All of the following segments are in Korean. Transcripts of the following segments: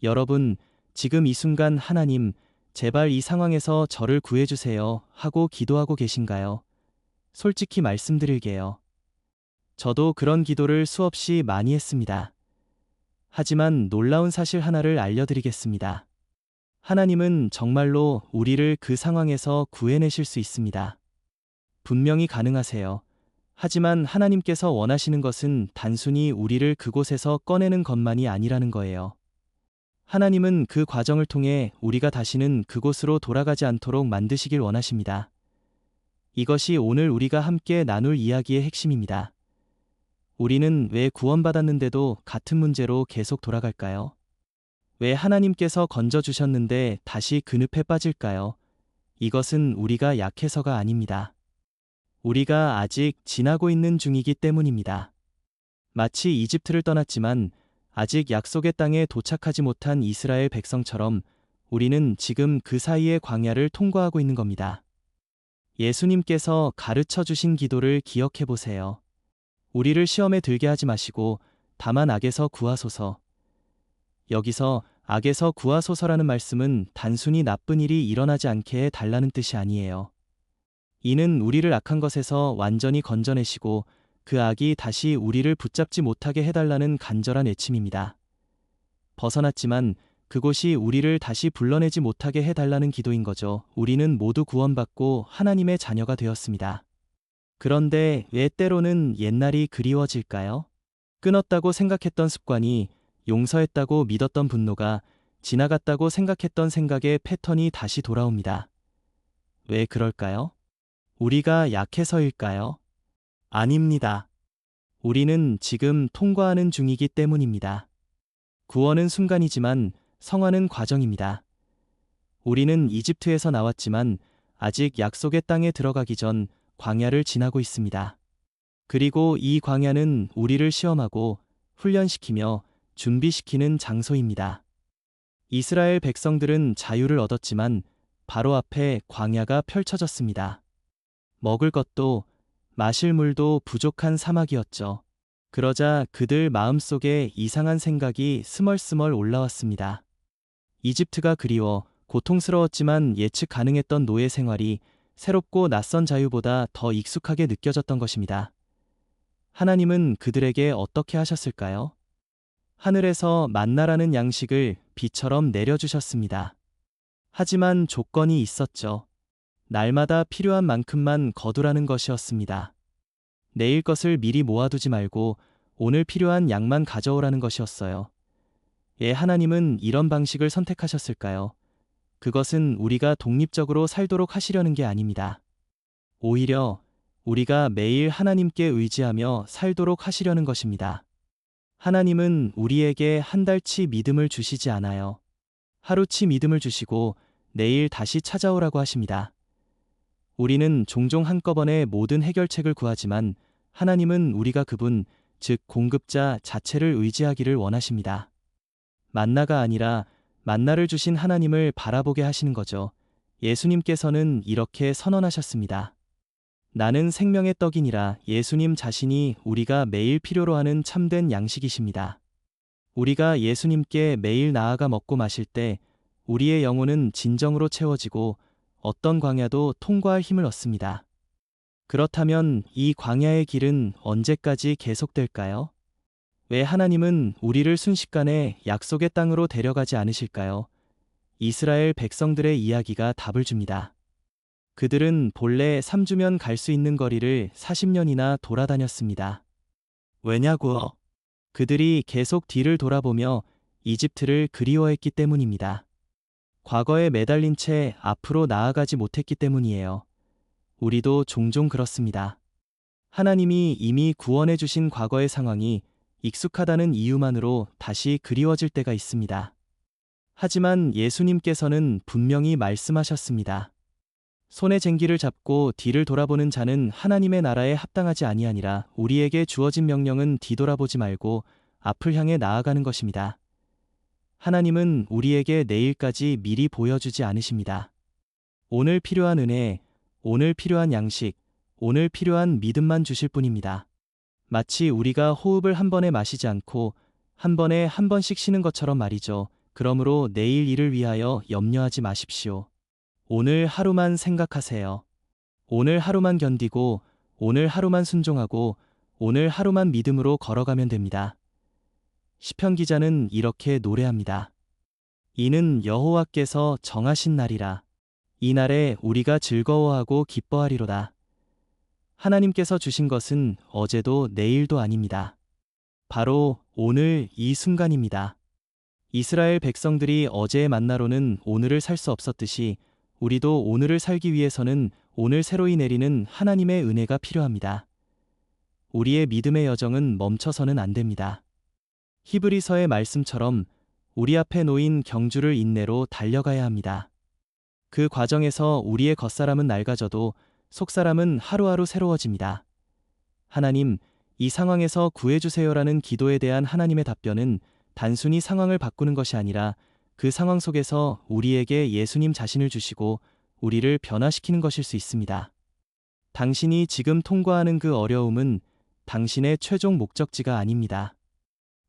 여러분, 지금 이 순간 하나님, 제발 이 상황에서 저를 구해주세요 하고 기도하고 계신가요? 솔직히 말씀드릴게요. 저도 그런 기도를 수없이 많이 했습니다. 하지만 놀라운 사실 하나를 알려드리겠습니다. 하나님은 정말로 우리를 그 상황에서 구해내실 수 있습니다. 분명히 가능하세요. 하지만 하나님께서 원하시는 것은 단순히 우리를 그곳에서 꺼내는 것만이 아니라는 거예요. 하나님은 그 과정을 통해 우리가 다시는 그곳으로 돌아가지 않도록 만드시길 원하십니다. 이것이 오늘 우리가 함께 나눌 이야기의 핵심입니다. 우리는 왜 구원받았는데도 같은 문제로 계속 돌아갈까요? 왜 하나님께서 건져주셨는데 다시 그 늪에 빠질까요? 이것은 우리가 약해서가 아닙니다. 우리가 아직 지나고 있는 중이기 때문입니다. 마치 이집트를 떠났지만 아직 약속의 땅에 도착하지 못한 이스라엘 백성처럼 우리는 지금 그 사이의 광야를 통과하고 있는 겁니다. 예수님께서 가르쳐 주신 기도를 기억해 보세요. 우리를 시험에 들게 하지 마시고 다만 악에서 구하소서. 여기서 악에서 구하소서라는 말씀은 단순히 나쁜 일이 일어나지 않게 해달라는 뜻이 아니에요. 이는 우리를 악한 것에서 완전히 건져내시고 그 악이 다시 우리를 붙잡지 못하게 해달라는 간절한 애침입니다. 벗어났지만 그곳이 우리를 다시 불러내지 못하게 해달라는 기도인 거죠. 우리는 모두 구원받고 하나님의 자녀가 되었습니다. 그런데 왜 때로는 옛날이 그리워질까요? 끊었다고 생각했던 습관이, 용서했다고 믿었던 분노가, 지나갔다고 생각했던 생각의 패턴이 다시 돌아옵니다. 왜 그럴까요? 우리가 약해서일까요? 아닙니다. 우리는 지금 통과하는 중이기 때문입니다. 구원은 순간이지만 성화는 과정입니다. 우리는 이집트에서 나왔지만 아직 약속의 땅에 들어가기 전 광야를 지나고 있습니다. 그리고 이 광야는 우리를 시험하고 훈련시키며 준비시키는 장소입니다. 이스라엘 백성들은 자유를 얻었지만 바로 앞에 광야가 펼쳐졌습니다. 먹을 것도 마실 물도 부족한 사막이었죠. 그러자 그들 마음속에 이상한 생각이 스멀스멀 올라왔습니다. 이집트가 그리워 고통스러웠지만 예측 가능했던 노예 생활이 새롭고 낯선 자유보다 더 익숙하게 느껴졌던 것입니다. 하나님은 그들에게 어떻게 하셨을까요? 하늘에서 만나라는 양식을 비처럼 내려주셨습니다. 하지만 조건이 있었죠. 날마다 필요한 만큼만 거두라는 것이었습니다. 내일 것을 미리 모아두지 말고 오늘 필요한 양만 가져오라는 것이었어요. 왜 하나님은 이런 방식을 선택하셨을까요? 그것은 우리가 독립적으로 살도록 하시려는 게 아닙니다. 오히려 우리가 매일 하나님께 의지하며 살도록 하시려는 것입니다. 하나님은 우리에게 한 달치 믿음을 주시지 않아요. 하루치 믿음을 주시고 내일 다시 찾아오라고 하십니다. 우리는 종종 한꺼번에 모든 해결책을 구하지만 하나님은 우리가 그분, 즉 공급자 자체를 의지하기를 원하십니다. 만나가 아니라 만나를 주신 하나님을 바라보게 하시는 거죠. 예수님께서는 이렇게 선언하셨습니다. 나는 생명의 떡이니라. 예수님 자신이 우리가 매일 필요로 하는 참된 양식이십니다. 우리가 예수님께 매일 나아가 먹고 마실 때 우리의 영혼은 진정으로 채워지고 어떤 광야도 통과할 힘을 얻습니다. 그렇다면 이 광야의 길은 언제까지 계속될까요? 왜 하나님은 우리를 순식간에 약속의 땅으로 데려가지 않으실까요? 이스라엘 백성들의 이야기가 답을 줍니다. 그들은 본래 3주면 갈 수 있는 거리를 40년이나 돌아다녔습니다. 왜냐고요? 그들이 계속 뒤를 돌아보며 이집트를 그리워했기 때문입니다. 과거에 매달린 채 앞으로 나아가지 못했기 때문이에요. 우리도 종종 그렇습니다. 하나님이 이미 구원해 주신 과거의 상황이 익숙하다는 이유만으로 다시 그리워질 때가 있습니다. 하지만 예수님께서는 분명히 말씀하셨습니다. 손에 쟁기를 잡고 뒤를 돌아보는 자는 하나님의 나라에 합당하지 아니하니라. 우리에게 주어진 명령은 뒤돌아보지 말고 앞을 향해 나아가는 것입니다. 하나님은 우리에게 내일까지 미리 보여주지 않으십니다. 오늘 필요한 은혜, 오늘 필요한 양식, 오늘 필요한 믿음만 주실 뿐입니다. 마치 우리가 호흡을 한 번에 마시지 않고 한 번에 한 번씩 쉬는 것처럼 말이죠. 그러므로 내일 일을 위하여 염려하지 마십시오. 오늘 하루만 생각하세요. 오늘 하루만 견디고, 오늘 하루만 순종하고, 오늘 하루만 믿음으로 걸어가면 됩니다. 시편 기자는 이렇게 노래합니다. 이는 여호와께서 정하신 날이라. 이 날에 우리가 즐거워하고 기뻐하리로다. 하나님께서 주신 것은 어제도 내일도 아닙니다. 바로 오늘 이 순간입니다. 이스라엘 백성들이 어제의 만나로는 오늘을 살 수 없었듯이 우리도 오늘을 살기 위해서는 오늘 새로이 내리는 하나님의 은혜가 필요합니다. 우리의 믿음의 여정은 멈춰서는 안 됩니다. 히브리서의 말씀처럼 우리 앞에 놓인 경주를 인내로 달려가야 합니다. 그 과정에서 우리의 겉사람은 낡아져도 속사람은 하루하루 새로워집니다. 하나님, 이 상황에서 구해주세요라는 기도에 대한 하나님의 답변은 단순히 상황을 바꾸는 것이 아니라 그 상황 속에서 우리에게 예수님 자신을 주시고 우리를 변화시키는 것일 수 있습니다. 당신이 지금 통과하는 그 어려움은 당신의 최종 목적지가 아닙니다.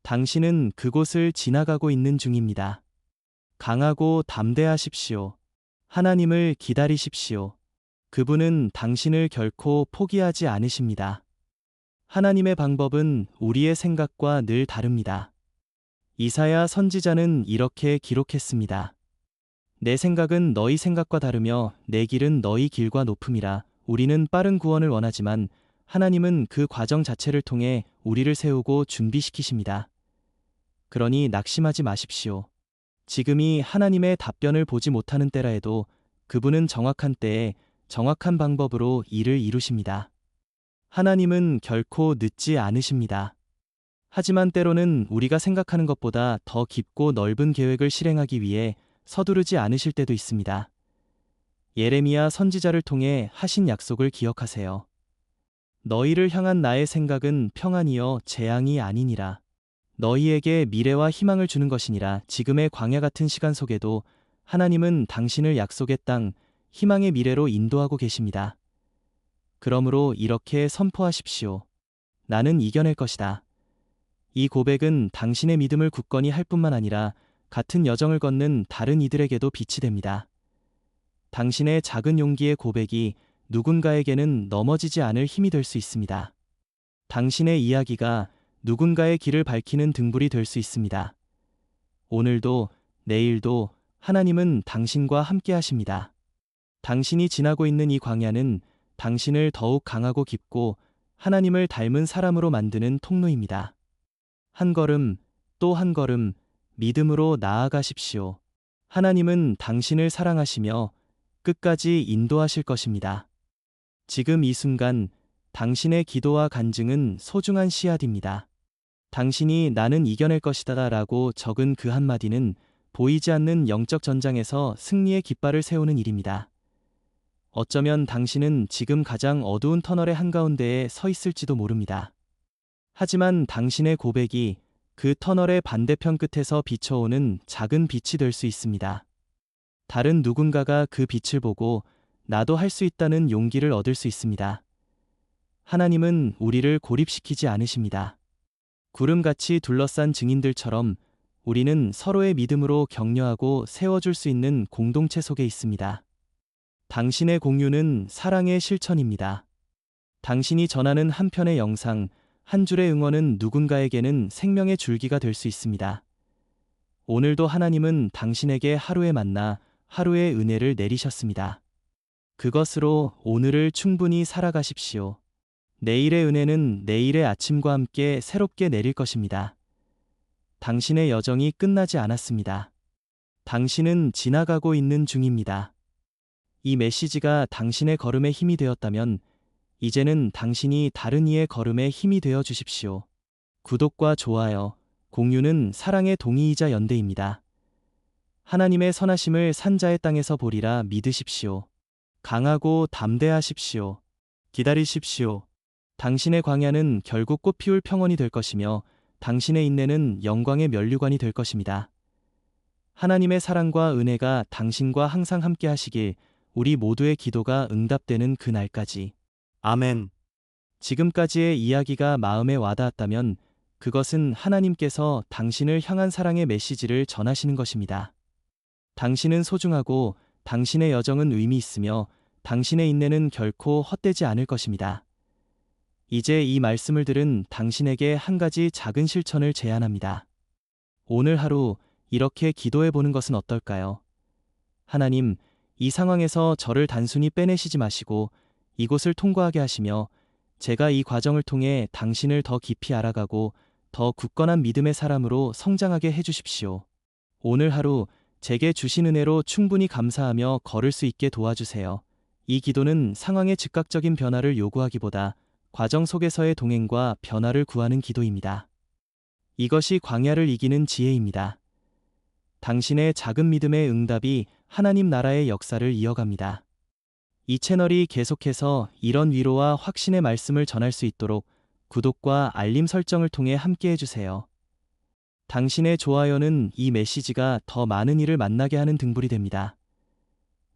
당신은 그곳을 지나가고 있는 중입니다. 강하고 담대하십시오. 하나님을 기다리십시오. 그분은 당신을 결코 포기하지 않으십니다. 하나님의 방법은 우리의 생각과 늘 다릅니다. 이사야 선지자는 이렇게 기록했습니다. 내 생각은 너희 생각과 다르며 내 길은 너희 길과 높음이라. 우리는 빠른 구원을 원하지만 하나님은 그 과정 자체를 통해 우리를 세우고 준비시키십니다. 그러니 낙심하지 마십시오. 지금이 하나님의 답변을 보지 못하는 때라 해도 그분은 정확한 때에 정확한 방법으로 일을 이루십니다. 하나님은 결코 늦지 않으십니다. 하지만 때로는 우리가 생각하는 것보다 더 깊고 넓은 계획을 실행하기 위해 서두르지 않으실 때도 있습니다. 예레미야 선지자를 통해 하신 약속을 기억하세요. 너희를 향한 나의 생각은 평안이요 재앙이 아니니라. 너희에게 미래와 희망을 주는 것이니라. 지금의 광야 같은 시간 속에도 하나님은 당신을 약속의 땅, 희망의 미래로 인도하고 계십니다. 그러므로 이렇게 선포하십시오. 나는 이겨낼 것이다. 이 고백은 당신의 믿음을 굳건히 할 뿐만 아니라 같은 여정을 걷는 다른 이들에게도 빛이 됩니다. 당신의 작은 용기의 고백이 누군가에게는 넘어지지 않을 힘이 될 수 있습니다. 당신의 이야기가 누군가의 길을 밝히는 등불이 될 수 있습니다. 오늘도 내일도 하나님은 당신과 함께 하십니다. 당신이 지나고 있는 이 광야는 당신을 더욱 강하고 깊고 하나님을 닮은 사람으로 만드는 통로입니다. 한 걸음 또 한 걸음 믿음으로 나아가십시오. 하나님은 당신을 사랑하시며 끝까지 인도하실 것입니다. 지금 이 순간 당신의 기도와 간증은 소중한 씨앗입니다. 당신이 나는 이겨낼 것이다 라고 적은 그 한마디는 보이지 않는 영적 전장에서 승리의 깃발을 세우는 일입니다. 어쩌면 당신은 지금 가장 어두운 터널의 한가운데에 서 있을지도 모릅니다. 하지만 당신의 고백이 그 터널의 반대편 끝에서 비춰오는 작은 빛이 될 수 있습니다. 다른 누군가가 그 빛을 보고 나도 할 수 있다는 용기를 얻을 수 있습니다. 하나님은 우리를 고립시키지 않으십니다. 구름같이 둘러싼 증인들처럼 우리는 서로의 믿음으로 격려하고 세워줄 수 있는 공동체 속에 있습니다. 당신의 공유는 사랑의 실천입니다. 당신이 전하는 한 편의 영상, 한 줄의 응원은 누군가에게는 생명의 줄기가 될 수 있습니다. 오늘도 하나님은 당신에게 하루의 만나, 하루의 은혜를 내리셨습니다. 그것으로 오늘을 충분히 살아가십시오. 내일의 은혜는 내일의 아침과 함께 새롭게 내릴 것입니다. 당신의 여정이 끝나지 않았습니다. 당신은 지나가고 있는 중입니다. 이 메시지가 당신의 걸음의 힘이 되었다면 이제는 당신이 다른 이의 걸음에 힘이 되어 주십시오. 구독과 좋아요, 공유는 사랑의 동의이자 연대입니다. 하나님의 선하심을 산자의 땅에서 보리라 믿으십시오. 강하고 담대하십시오. 기다리십시오. 당신의 광야는 결국 꽃피울 평원이 될 것이며 당신의 인내는 영광의 면류관이 될 것입니다. 하나님의 사랑과 은혜가 당신과 항상 함께 하시길 우리 모두의 기도가 응답되는 그 날까지. 아멘. 지금까지의 이야기가 마음에 와닿았다면 그것은 하나님께서 당신을 향한 사랑의 메시지를 전하시는 것입니다. 당신은 소중하고 당신의 여정은 의미 있으며 당신의 인내는 결코 헛되지 않을 것입니다. 이제 이 말씀을 들은 당신에게 한 가지 작은 실천을 제안합니다. 오늘 하루 이렇게 기도해 보는 것은 어떨까요? 하나님, 이 상황에서 저를 단순히 빼내시지 마시고 이곳을 통과하게 하시며 제가 이 과정을 통해 당신을 더 깊이 알아가고 더 굳건한 믿음의 사람으로 성장하게 해주십시오. 오늘 하루 제게 주신 은혜로 충분히 감사하며 걸을 수 있게 도와주세요. 이 기도는 상황의 즉각적인 변화를 요구하기보다 과정 속에서의 동행과 변화를 구하는 기도입니다. 이것이 광야를 이기는 지혜입니다. 당신의 작은 믿음의 응답이 하나님 나라의 역사를 이어갑니다. 이 채널이 계속해서 이런 위로와 확신의 말씀을 전할 수 있도록 구독과 알림 설정을 통해 함께 해주세요. 당신의 좋아요는 이 메시지가 더 많은 이를 만나게 하는 등불이 됩니다.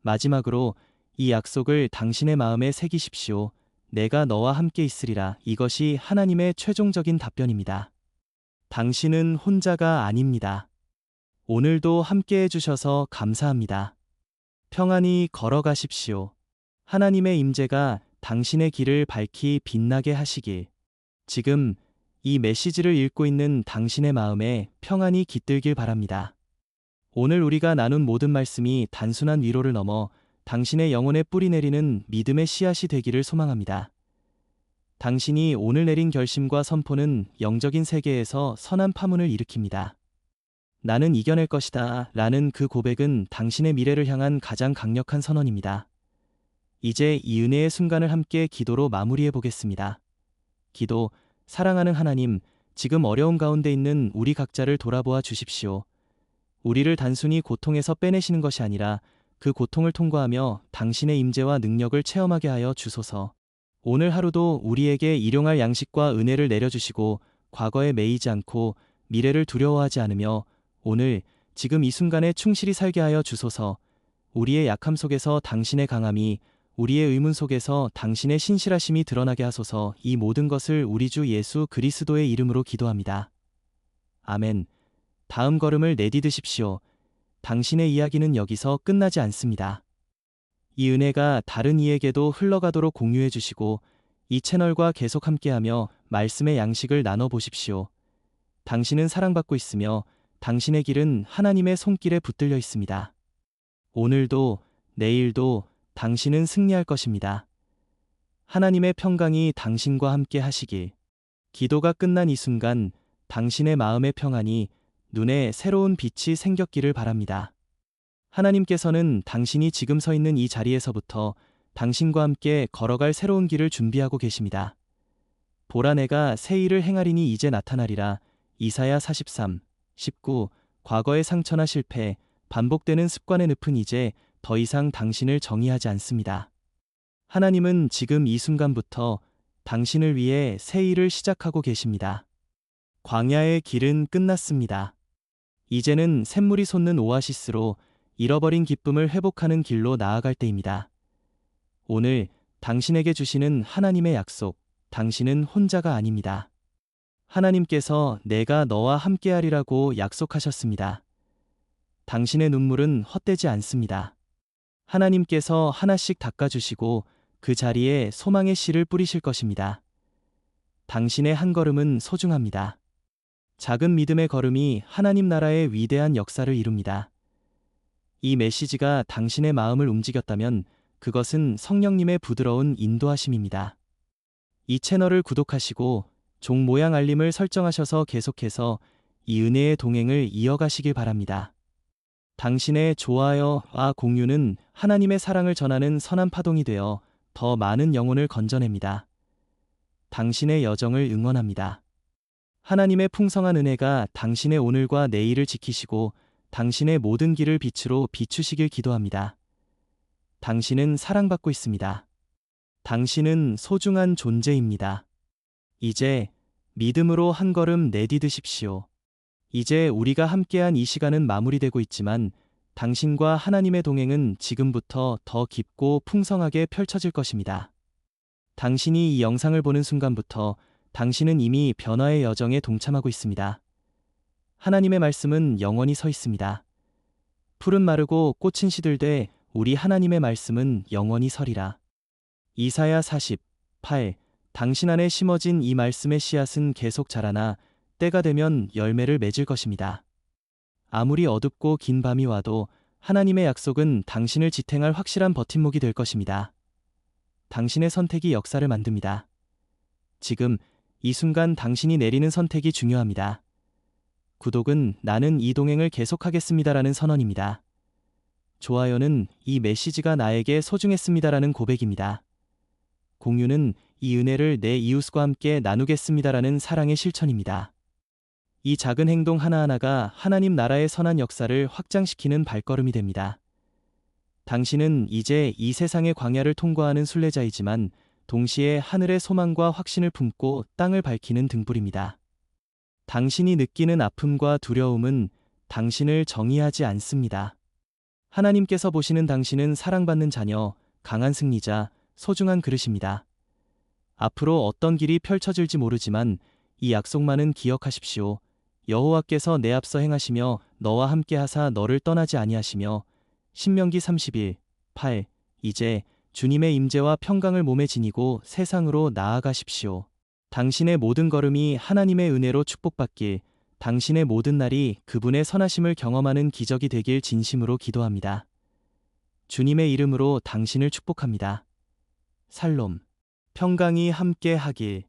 마지막으로 이 약속을 당신의 마음에 새기십시오. 내가 너와 함께 있으리라. 이것이 하나님의 최종적인 답변입니다. 당신은 혼자가 아닙니다. 오늘도 함께 해주셔서 감사합니다. 평안히 걸어가십시오. 하나님의 임재가 당신의 길을 밝히 빛나게 하시길. 지금 이 메시지를 읽고 있는 당신의 마음에 평안이 깃들길 바랍니다. 오늘 우리가 나눈 모든 말씀이 단순한 위로를 넘어 당신의 영혼에 뿌리 내리는 믿음의 씨앗이 되기를 소망합니다. 당신이 오늘 내린 결심과 선포는 영적인 세계에서 선한 파문을 일으킵니다. 나는 이겨낼 것이다 라는 그 고백은 당신의 미래를 향한 가장 강력한 선언입니다. 이제 이 은혜의 순간을 함께 기도로 마무리해 보겠습니다. 기도, 사랑하는 하나님, 지금 어려운 가운데 있는 우리 각자를 돌아보아 주십시오. 우리를 단순히 고통에서 빼내시는 것이 아니라 그 고통을 통과하며 당신의 임재와 능력을 체험하게 하여 주소서. 오늘 하루도 우리에게 일용할 양식과 은혜를 내려주시고 과거에 매이지 않고 미래를 두려워하지 않으며 오늘 지금 이 순간에 충실히 살게 하여 주소서. 우리의 약함 속에서 당신의 강함이, 우리의 의문 속에서 당신의 신실하심이 드러나게 하소서. 이 모든 것을 우리 주 예수 그리스도의 이름으로 기도합니다. 아멘. 다음 걸음을 내디드십시오. 당신의 이야기는 여기서 끝나지 않습니다. 이 은혜가 다른 이에게도 흘러가도록 공유해 주시고 이 채널과 계속 함께하며 말씀의 양식을 나눠 보십시오. 당신은 사랑받고 있으며 당신의 길은 하나님의 손길에 붙들려 있습니다. 오늘도 내일도 당신은 승리할 것입니다. 하나님의 평강이 당신과 함께 하시길. 기도가 끝난 이 순간 당신의 마음의 평안이, 눈에 새로운 빛이 생겼기를 바랍니다. 하나님께서는 당신이 지금 서 있는 이 자리에서부터 당신과 함께 걸어갈 새로운 길을 준비하고 계십니다. 보라, 내가 새 일을 행하리니 이제 나타나리라. 이사야 43, 19. 과거의 상처나 실패, 반복되는 습관의 늪은 이제 더 이상 당신을 정의하지 않습니다. 하나님은 지금 이 순간부터 당신을 위해 새 일을 시작하고 계십니다. 광야의 길은 끝났습니다. 이제는 샘물이 솟는 오아시스로 잃어버린 기쁨을 회복하는 길로 나아갈 때입니다. 오늘 당신에게 주시는 하나님의 약속, 당신은 혼자가 아닙니다. 하나님께서 내가 너와 함께하리라고 약속하셨습니다. 당신의 눈물은 헛되지 않습니다. 하나님께서 하나씩 닦아주시고 그 자리에 소망의 씨를 뿌리실 것입니다. 당신의 한 걸음은 소중합니다. 작은 믿음의 걸음이 하나님 나라의 위대한 역사를 이룹니다. 이 메시지가 당신의 마음을 움직였다면 그것은 성령님의 부드러운 인도하심입니다. 이 채널을 구독하시고 종 모양 알림을 설정하셔서 계속해서 이 은혜의 동행을 이어가시길 바랍니다. 당신의 좋아요와 공유는 하나님의 사랑을 전하는 선한 파동이 되어 더 많은 영혼을 건져냅니다. 당신의 여정을 응원합니다. 하나님의 풍성한 은혜가 당신의 오늘과 내일을 지키시고 당신의 모든 길을 빛으로 비추시길 기도합니다. 당신은 사랑받고 있습니다. 당신은 소중한 존재입니다. 이제 믿음으로 한 걸음 내디드십시오. 이제 우리가 함께한 이 시간은 마무리되고 있지만 당신과 하나님의 동행은 지금부터 더 깊고 풍성하게 펼쳐질 것입니다. 당신이 이 영상을 보는 순간부터 당신은 이미 변화의 여정에 동참하고 있습니다. 하나님의 말씀은 영원히 서 있습니다. 풀은 마르고 꽃은 시들되 우리 하나님의 말씀은 영원히 서리라. 이사야 48. 당신 안에 심어진 이 말씀의 씨앗은 계속 자라나 때가 되면 열매를 맺을 것입니다. 아무리 어둡고 긴 밤이 와도 하나님의 약속은 당신을 지탱할 확실한 버팀목이 될 것입니다. 당신의 선택이 역사를 만듭니다. 지금 이 순간 당신이 내리는 선택이 중요합니다. 구독은 나는 이 동행을 계속하겠습니다라는 선언입니다. 좋아요는 이 메시지가 나에게 소중했습니다라는 고백입니다. 공유는 이 은혜를 내 이웃과 함께 나누겠습니다라는 사랑의 실천입니다. 이 작은 행동 하나하나가 하나님 나라의 선한 역사를 확장시키는 발걸음이 됩니다. 당신은 이제 이 세상의 광야를 통과하는 순례자이지만 동시에 하늘의 소망과 확신을 품고 땅을 밝히는 등불입니다. 당신이 느끼는 아픔과 두려움은 당신을 정의하지 않습니다. 하나님께서 보시는 당신은 사랑받는 자녀, 강한 승리자, 소중한 그릇입니다. 앞으로 어떤 길이 펼쳐질지 모르지만 이 약속만은 기억하십시오. 여호와께서 내 앞서 행하시며 너와 함께 하사 너를 떠나지 아니하시며. 신명기 31, 8. 이제 주님의 임재와 평강을 몸에 지니고 세상으로 나아가십시오. 당신의 모든 걸음이 하나님의 은혜로 축복받길, 당신의 모든 날이 그분의 선하심을 경험하는 기적이 되길 진심으로 기도합니다. 주님의 이름으로 당신을 축복합니다. 살롬. 평강이 함께 하길.